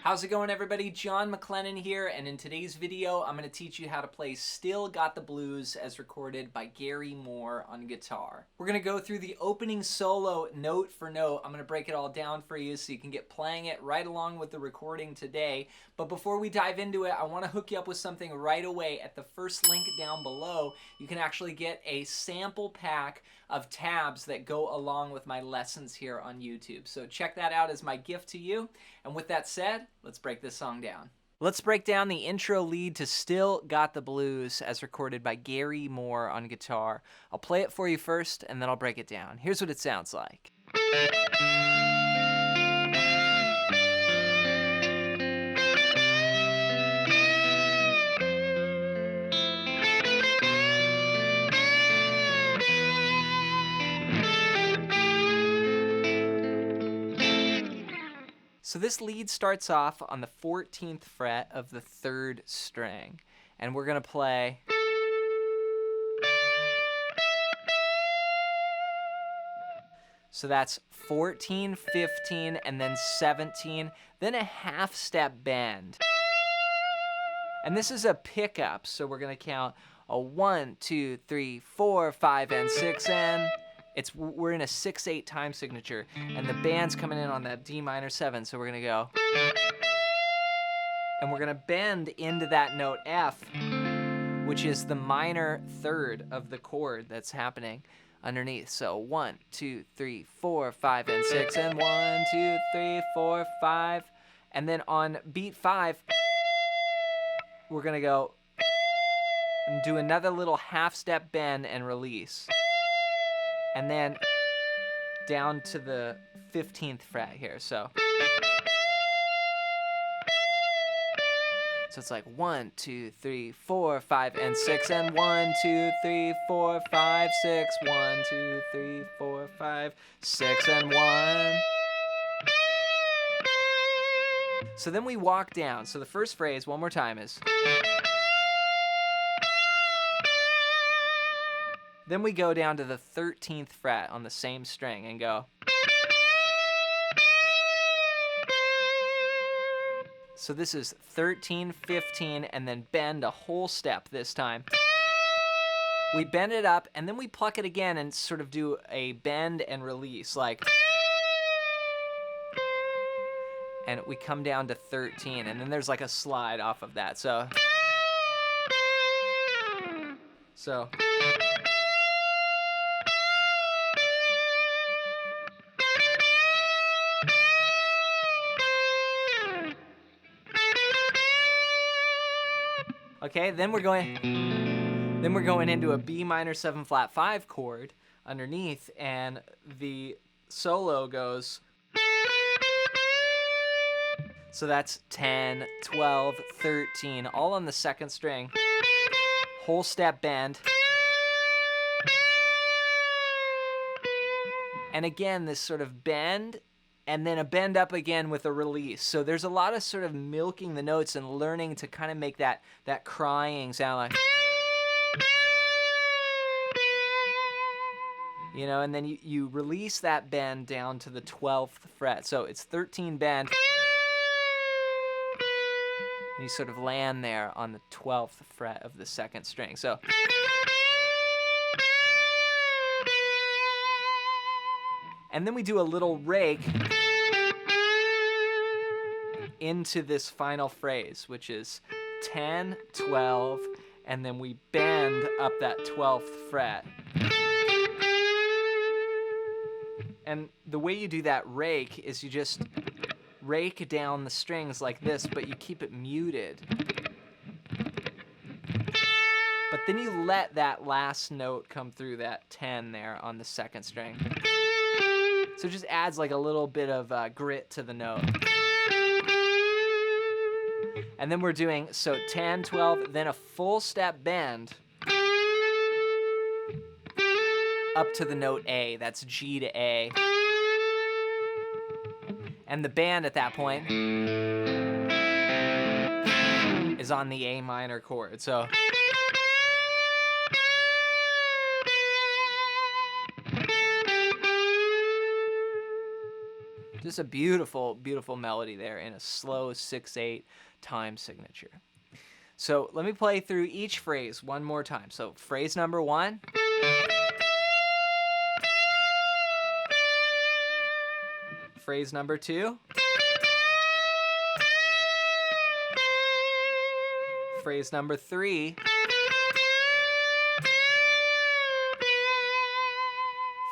How's it going, everybody? John MacLennan here, and in today's video I'm going to teach you how to play Still Got the Blues as recorded by Gary Moore on guitar. We're going to go through the opening solo note for note. I'm going to break it all down for you so you can get playing it right along with the recording today. But before we dive into it, I want to hook you up with something right away. At the first link down below, you can actually get a sample pack of tabs that go along with my lessons here on YouTube. So check that out as my gift to you. And with that said, let's break this song down. Let's break down the intro lead to Still Got the Blues as recorded by Gary Moore on guitar. I'll play it for you first and then I'll break it down. Here's what it sounds like. So this lead starts off on the 14th fret of the 3rd string, and we're going to play so that's 14, 15, and then 17, then a half step bend. And this is a pickup, so we're going to count a 1, 2, 3, 4, 5, and 6, and we're in a 6/8 time signature, and the band's coming in on that D minor 7, so we're gonna go, and we're gonna bend into that note F, which is the minor 3rd of the chord that's happening underneath. So 1, 2, 3, 4, 5, and 6, and 1, 2, 3, 4, 5, and then on beat 5, we're gonna go and do another little half step bend and release. And then down to the 15th fret here. So it's like 1, 2, 3, 4, 5, and 6, and 1, 2, 3, 4, 5, 6, 1, 2, 3, 4, 5, 6, and 1. So then we walk down. So the first phrase, one more time, is. Then we go down to the 13th fret on the same string and go. So this is 13, 15, and then bend a whole step this time. We bend it up, and then we pluck it again and sort of do a bend and release, like. And we come down to 13, and then there's like a slide off of that. So. Okay, then we're going into a B minor 7 flat 5 chord underneath, and the solo goes. So that's 10, 12, 13, all on the 2nd string. Whole step bend. And again, this sort of bend, and then a bend up again with a release. So there's a lot of sort of milking the notes and learning to kind of make that crying sound like. You know, and then you release that bend down to the 12th fret. So it's 13 bend. And you sort of land there on the 12th fret of the 2nd string. So. And then we do a little rake into this final phrase, which is 10, 12, and then we bend up that 12th fret. And the way you do that rake is you just rake down the strings like this, but you keep it muted. But then you let that last note come through that 10 there on the 2nd string. So it just adds like a little bit of grit to the note. And then we're doing, so 10, 12, then a full step bend up to the note A. That's G to A. And the band at that point is on the A minor chord. So. Just a beautiful, beautiful melody there in a slow 6/8 time signature. So let me play through each phrase one more time. So phrase number 1. Phrase number 2. Phrase number 3.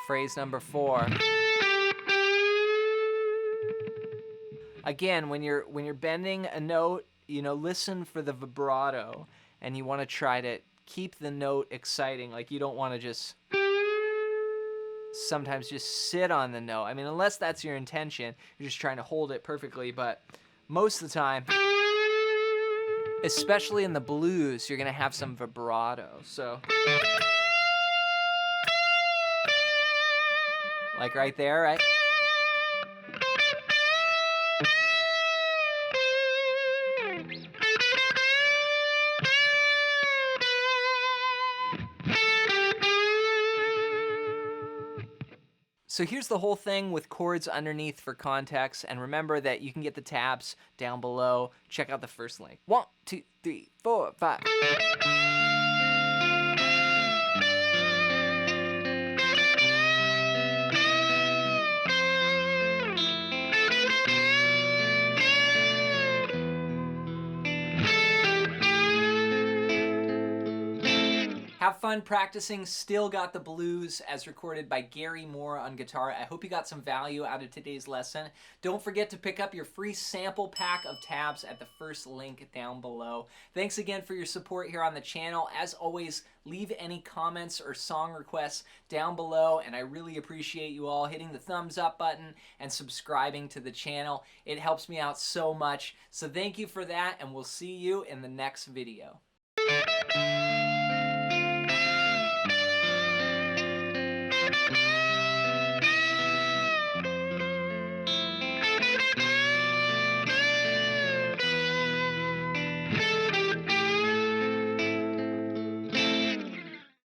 Phrase number 4. Again, when you're bending a note, listen for the vibrato, and you want to try to keep the note exciting. Like, you don't want to just sometimes just sit on the note. I mean, unless that's your intention, you're just trying to hold it perfectly, but most of the time, especially in the blues, you're going to have some vibrato. So like right there, right? So here's the whole thing with chords underneath for context, and remember that you can get the tabs down below. Check out the first link. 1, 2, 3, 4, 5. Have fun practicing Still Got the Blues as recorded by Gary Moore on guitar. I hope you got some value out of today's lesson. Don't forget to pick up your free sample pack of tabs at the first link down below. Thanks again for your support here on the channel. As always, leave any comments or song requests down below, and I really appreciate you all hitting the thumbs up button and subscribing to the channel. It helps me out so much. So thank you for that, and we'll see you in the next video.